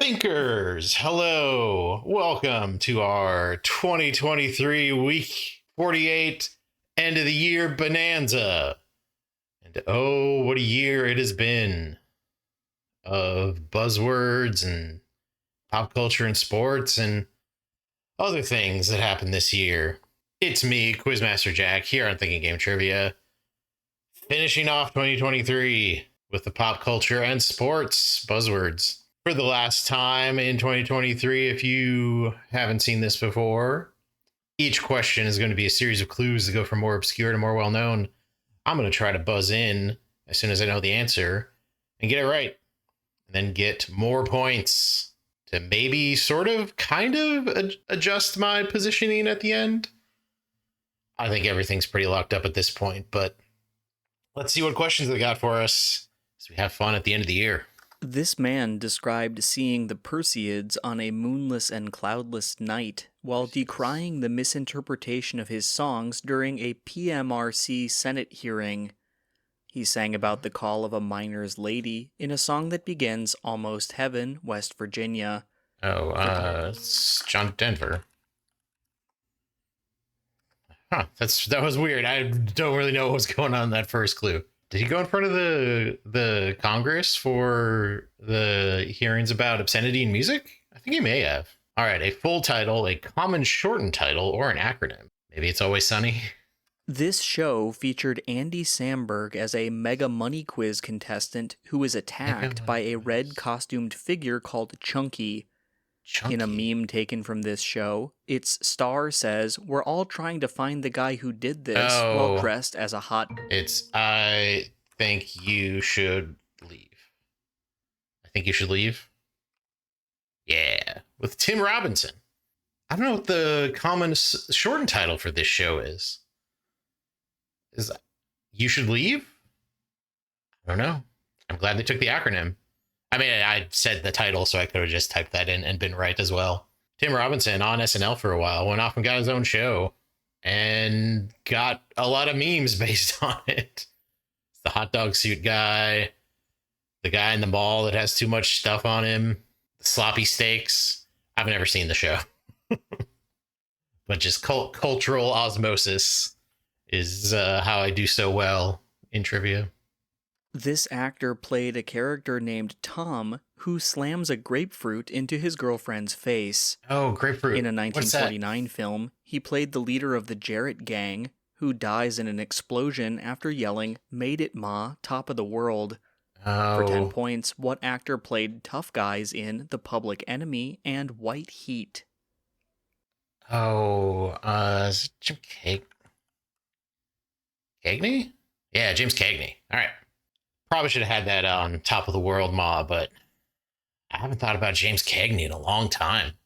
Thinkers, hello. Welcome to our 2023 week 48 end of the year bonanza. And oh, what a year it has been of buzzwords and pop culture and sports and other things that happened this year. It's me, Quizmaster Jack, here on Thinking Game Trivia, finishing off 2023 with the pop culture and sports buzzwords. For the last time in 2023, if you haven't seen this before, each question is going to be a series of clues that go from more obscure to more well-known. I'm going to try to buzz in as soon as I know the answer and get it right, and then get more points to maybe kind of adjust my positioning at the end. I think everything's pretty locked up at this point, but let's see what questions they got for us as we have fun at the end of the year. This man described seeing the Perseids on a moonless and cloudless night while decrying the misinterpretation of his songs during a PMRC Senate hearing. He sang about the call of a miner's lady in a song that begins Almost Heaven, West Virginia. It's John Denver. Huh, that was weird. I don't really know what was going on in that first clue. Did he go in front of the Congress for the hearings about obscenity in music? I think he may have. All right, a full title, a common shortened title, or an acronym. Maybe It's Always Sunny. This show featured Andy Samberg as a Mega Money Quiz contestant who was attacked by a red costumed figure called Chunky. In a meme taken from this show, its star says, "We're all trying to find the guy who did this," while dressed as a hot... I think you should leave. I think you should leave. Yeah, with Tim Robinson. I don't know what the common shortened title for this show is. Is You Should Leave? I don't know. I'm glad they took the acronym. I mean, I said the title, so I could have just typed that in and been right as well. Tim Robinson on SNL for a while, went off and got his own show and got a lot of memes based on it. The hot dog suit guy, the guy in the mall that has too much stuff on him, the sloppy steaks. I've never seen the show. But just cultural osmosis is how I do so well in trivia. This actor played a character named Tom who slams a grapefruit into his girlfriend's face. Oh, grapefruit. In a 1949 film, he played the leader of the Jarrett Gang, who dies in an explosion after yelling, "Made it, Ma, top of the world." For 10 points, what actor played tough guys in The Public Enemy and White Heat? Is it Jim Cagney? Yeah, James Cagney. All right. Probably should have had that on Top of the World, Ma, but I haven't thought about James Cagney in a long time.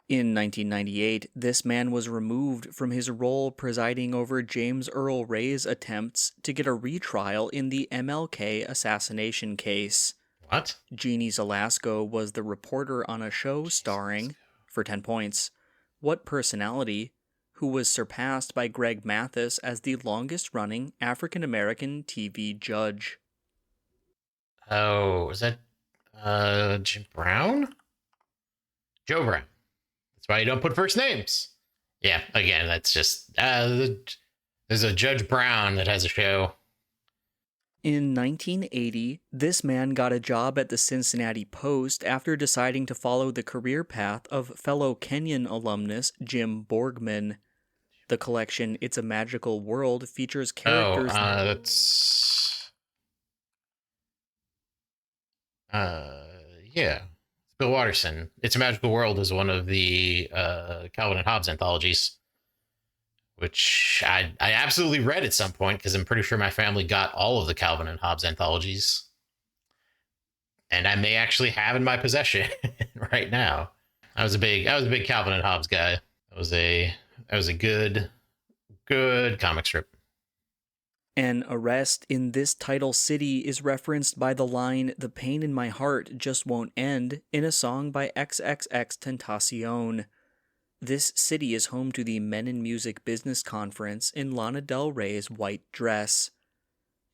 In 1998, this man was removed from his role presiding over James Earl Ray's attempts to get a retrial in the MLK assassination case. What? Jeannie Zelasco was the reporter on a show starring, for 10 points, what personality who was surpassed by Greg Mathis as the longest-running African-American TV judge? Oh, is that Jim Brown? Joe Brown. That's why you don't put first names. Yeah, again, that's just there's a Judge Brown that has a show. In 1980, this man got a job at the Cincinnati Post after deciding to follow the career path of fellow Kenyon alumnus Jim Borgman. The collection It's a Magical World features characters... Yeah. Bill Watterson. It's a Magical World is one of the Calvin and Hobbes anthologies, which I absolutely read at some point because I'm pretty sure my family got all of the Calvin and Hobbes anthologies. And I may actually have in my possession right now. I was a big Calvin and Hobbes guy. That was a good comic strip. An arrest in this title city is referenced by the line, "The pain in my heart just won't end," in a song by XXXTentacion. This city is home to the Men in Music Business Conference in Lana Del Rey's White Dress.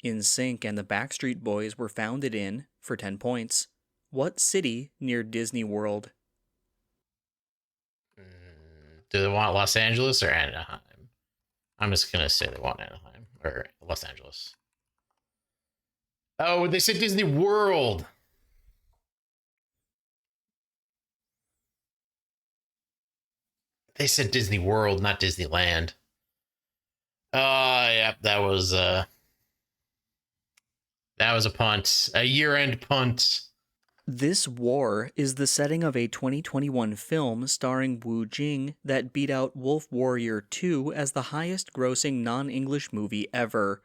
NSYNC and the Backstreet Boys were founded in, for 10 points, What city near Disney World? Do they want Los Angeles or Anaheim? I'm just going to say they want Anaheim or Los Angeles. Oh, they said Disney World. They said Disney World, not Disneyland. Yeah, that was a punt, a year-end punt. This War is the setting of a 2021 film starring Wu Jing that beat out Wolf Warrior 2 as the highest-grossing non-English movie ever.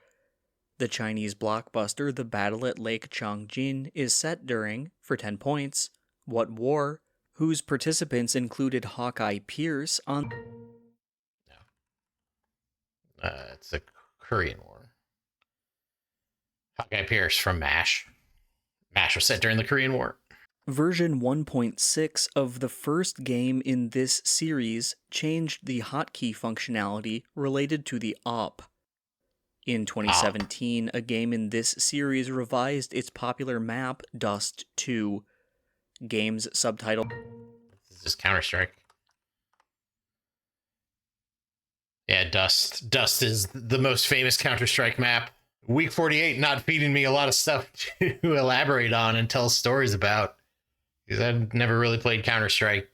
The Chinese blockbuster The Battle at Lake Changjin is set during, for 10 points, what war, whose participants included Hawkeye Pierce on... No. It's the Korean War. Hawkeye Pierce from MASH. MASH was set during the Korean War. Version 1.6 of the first game in this series changed the hotkey functionality related to the op. In 2017, a game in this series revised its popular map, Dust 2. Game's subtitle... This is Counter-Strike. Yeah, Dust. Dust is the most famous Counter-Strike map. Week 48 not feeding me a lot of stuff to elaborate on and tell stories about. Because I've never really played Counter-Strike,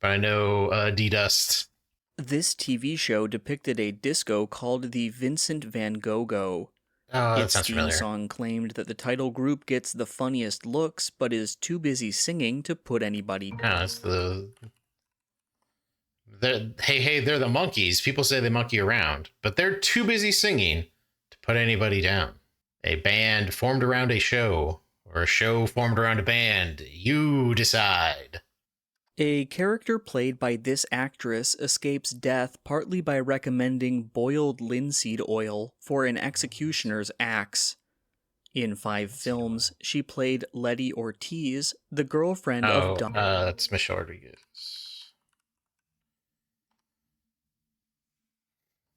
but I know D-Dust. This TV show depicted a disco called the Vincent Van Gogh. Oh, that its sounds theme familiar. song claimed that the title group gets the funniest looks, but is too busy singing to put anybody down. Oh, that's they're the monkeys. People say they monkey around, but they're too busy singing to put anybody down. A band formed around a show, or a show formed around a band. You decide. A character played by this actress escapes death partly by recommending boiled linseed oil for an executioner's axe. In 5 films, she played Letty Ortiz, the girlfriend of Don... that's Michelle Rodriguez.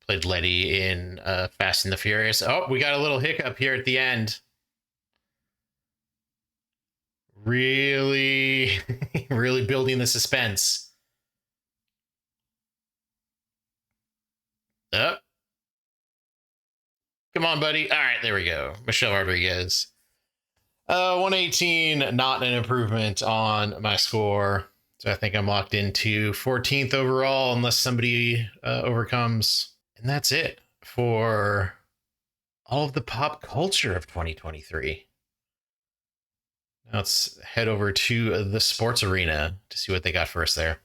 Played Letty in Fast and the Furious. Oh, we got a little hiccup here at the end. Really, really building the suspense. Oh. Come on, buddy. All right, there we go. Michelle Rodriguez. 118, not an improvement on my score. So I think I'm locked into 14th overall unless somebody overcomes. And that's it for all of the pop culture of 2023. Now let's head over to the sports arena to see what they got for us there.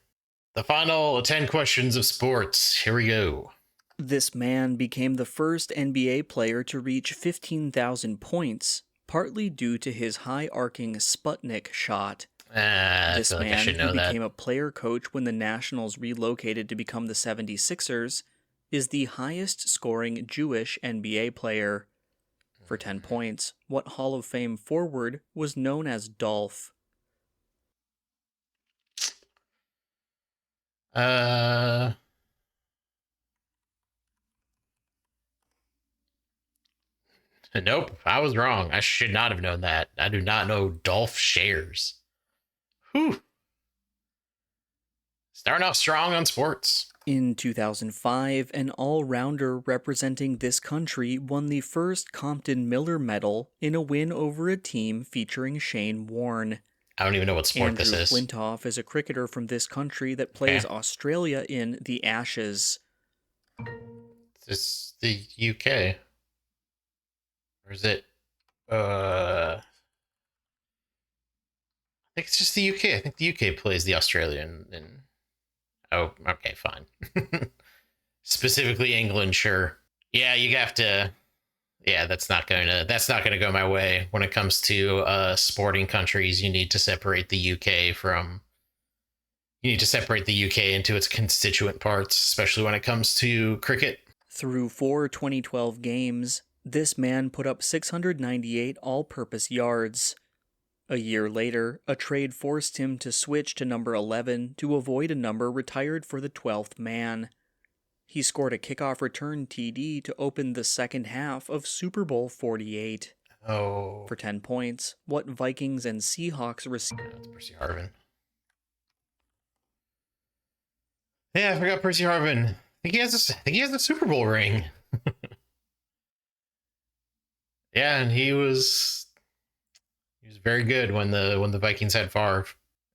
The final 10 questions of sports. Here we go. This man became the first NBA player to reach 15,000 points, partly due to his high-arcing Sputnik shot. This man, who became a player coach when the Nationals relocated to become the 76ers, is the highest-scoring Jewish NBA player. For 10 points, what Hall of Fame forward was known as Dolph? Nope, I was wrong. I should not have known that. I do not know Dolph Shares. Whew. Starting off strong on sports. In 2005, an all-rounder representing this country won the first Compton Miller Medal in a win over a team featuring Shane Warne. I don't even know what sport Andrew this is. Flintoff is a cricketer from this country that plays Australia in the Ashes. Is this the UK? Or is it... I think it's just the UK. I think the UK plays the Australian in... Oh, okay, fine. Specifically England, sure. Yeah, you have to... Yeah, that's not gonna go my way. When it comes to sporting countries, you need to separate the UK from... You need to separate the UK into its constituent parts, especially when it comes to cricket. Through 4 2012 games, this man put up 698 all-purpose yards. A year later, a trade forced him to switch to number 11 to avoid a number retired for the 12th man. He scored a kickoff return TD to open the second half of Super Bowl 48. Oh, For 10 points, what Vikings and Seahawks received? that's Percy Harvin. Yeah, I forgot Percy Harvin. I think he has a Super Bowl ring. Yeah, and he was very good when the Vikings had Favre,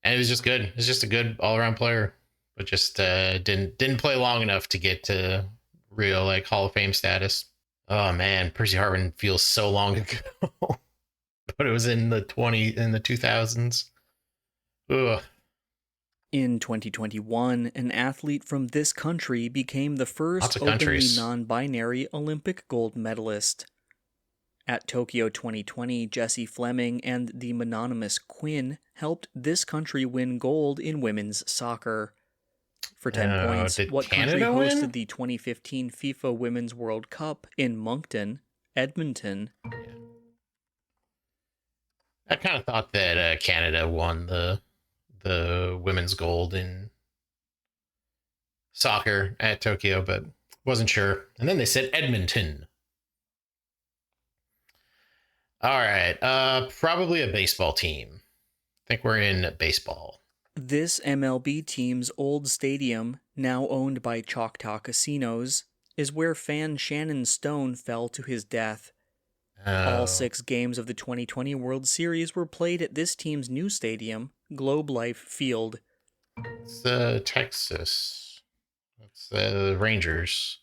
and it was just good. It was just a good all around player, but just didn't play long enough to get to real like Hall of Fame status. Oh man, Percy Harvin feels so long ago, but it was in the 2000s. Ugh. In 2021, an athlete from this country became the Lots first of openly countries. non-binary Olympic gold medalist. At Tokyo 2020, Jessie Fleming and the mononymous Quinn helped this country win gold in women's soccer. For 10 points, Did what country Canada hosted win? the 2015 FIFA Women's World Cup in Moncton, Edmonton? I kind of thought that Canada won the women's gold in soccer at Tokyo, but wasn't sure. And then they said Edmonton. All right, probably a baseball team. I think we're in baseball. This MLB team's old stadium, now owned by Choctaw Casinos, is where fan Shannon Stone fell to his death. All 6 games of the 2020 World Series were played at this team's new stadium, Globe Life Field. It's Texas. It's the Rangers.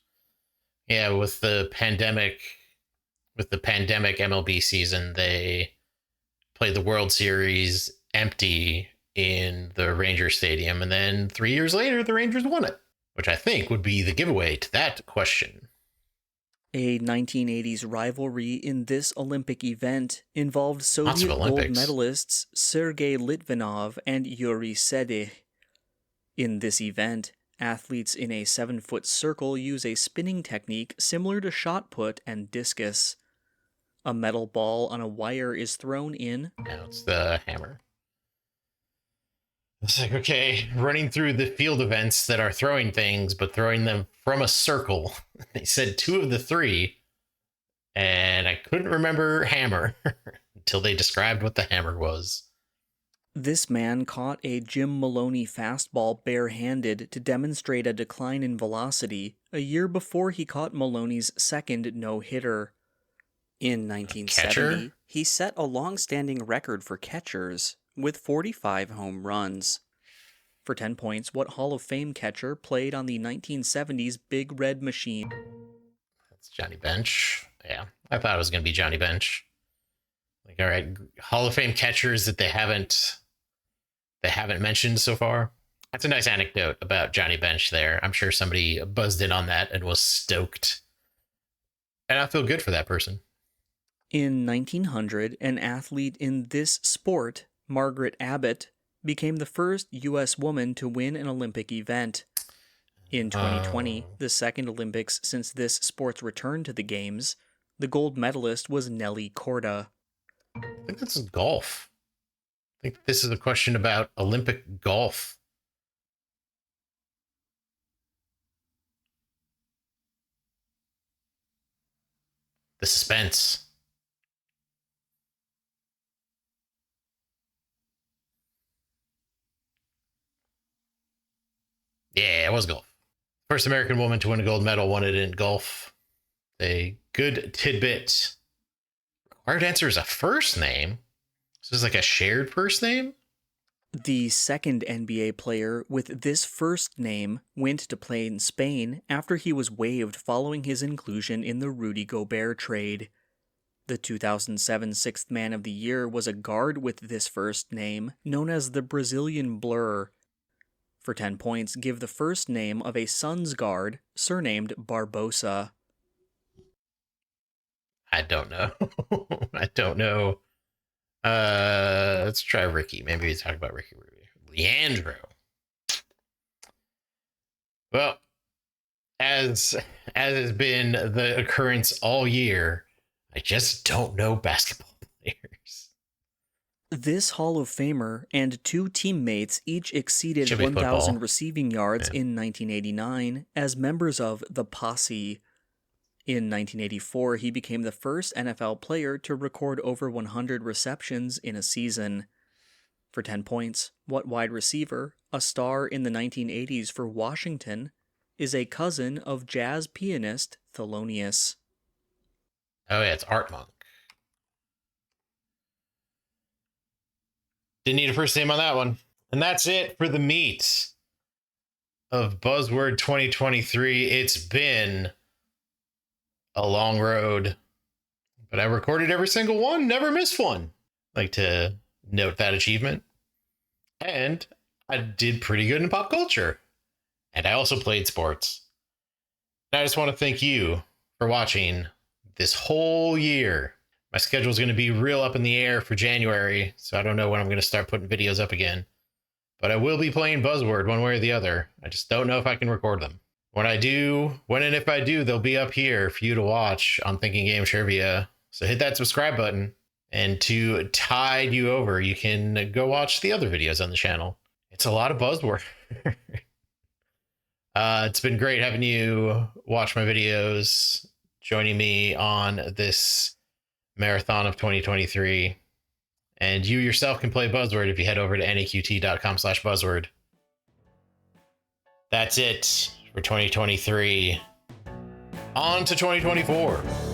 Yeah, with the pandemic MLB season, they played the World Series empty in the Rangers Stadium, and then 3 years later, the Rangers won it, which I think would be the giveaway to that question. A 1980s rivalry in this Olympic event involved Soviet gold medalists Sergei Litvinov and Yuri Sedych. In this event, athletes in a 7-foot circle use a spinning technique similar to shot put and discus. A metal ball on a wire is thrown in. Now it's the hammer. It's like, okay, running through the field events that are throwing things, but throwing them from a circle. They said 2 of the 3, and I couldn't remember hammer until they described what the hammer was. This man caught a Jim Maloney fastball barehanded to demonstrate a decline in velocity a year before he caught Maloney's second no-hitter. In 1970, he set a long-standing record for catchers with 45 home runs. For 10 points, what Hall of Fame catcher played on the 1970s Big Red Machine? That's Johnny Bench. Yeah, I thought it was going to be Johnny Bench. Like, all right, Hall of Fame catchers that they haven't mentioned so far. That's a nice anecdote about Johnny Bench there. I'm sure somebody buzzed in on that and was stoked. And I feel good for that person. In 1900, an athlete in this sport, Margaret Abbott, became the first U.S. woman to win an Olympic event. In 2020, the second Olympics since this sport's return to the Games, the gold medalist was Nelly Korda. I think this is golf. I think this is a question about Olympic golf. The suspense. Yeah, it was golf. First American woman to win a gold medal won it in golf. A good tidbit. Required answer is a first name. This is like a shared first name? The second NBA player with this first name went to play in Spain after he was waived following his inclusion in the Rudy Gobert trade. The 2007 Sixth Man of the Year was a guard with this first name, known as the Brazilian Blur. For 10 points, give the first name of a Suns guard, surnamed Barbosa. I don't know. I don't know. Let's try Ricky. Maybe he's talking about Ricky Rubio. Leandro. Well, as has been the occurrence all year, I just don't know basketball players. This Hall of Famer and 2 teammates each exceeded 1,000 receiving yards in 1989 as members of the Posse. In 1984, he became the first NFL player to record over 100 receptions in a season. For 10 points, what wide receiver, a star in the 1980s for Washington, is a cousin of jazz pianist Thelonious? Oh, yeah, it's Art Monk. Didn't need a first name on that one. And that's it for the meat of Buzzword 2023. It's been a long road, but I recorded every single one, never missed one. I'd like to note that achievement. And I did pretty good in pop culture. And I also played sports. And I just want to thank you for watching this whole year. My schedule is going to be real up in the air for January, so I don't know when I'm going to start putting videos up again. But I will be playing Buzzword one way or the other. I just don't know if I can record them. When I do, when and if I do, they'll be up here for you to watch on Thinking Game Trivia. So hit that subscribe button. And to tide you over, you can go watch the other videos on the channel. It's a lot of Buzzword. It's been great having you watch my videos, joining me on this marathon of 2023. And you yourself can play Buzzword if you head over to neqt.com/buzzword. That's it for 2023. On to 2024.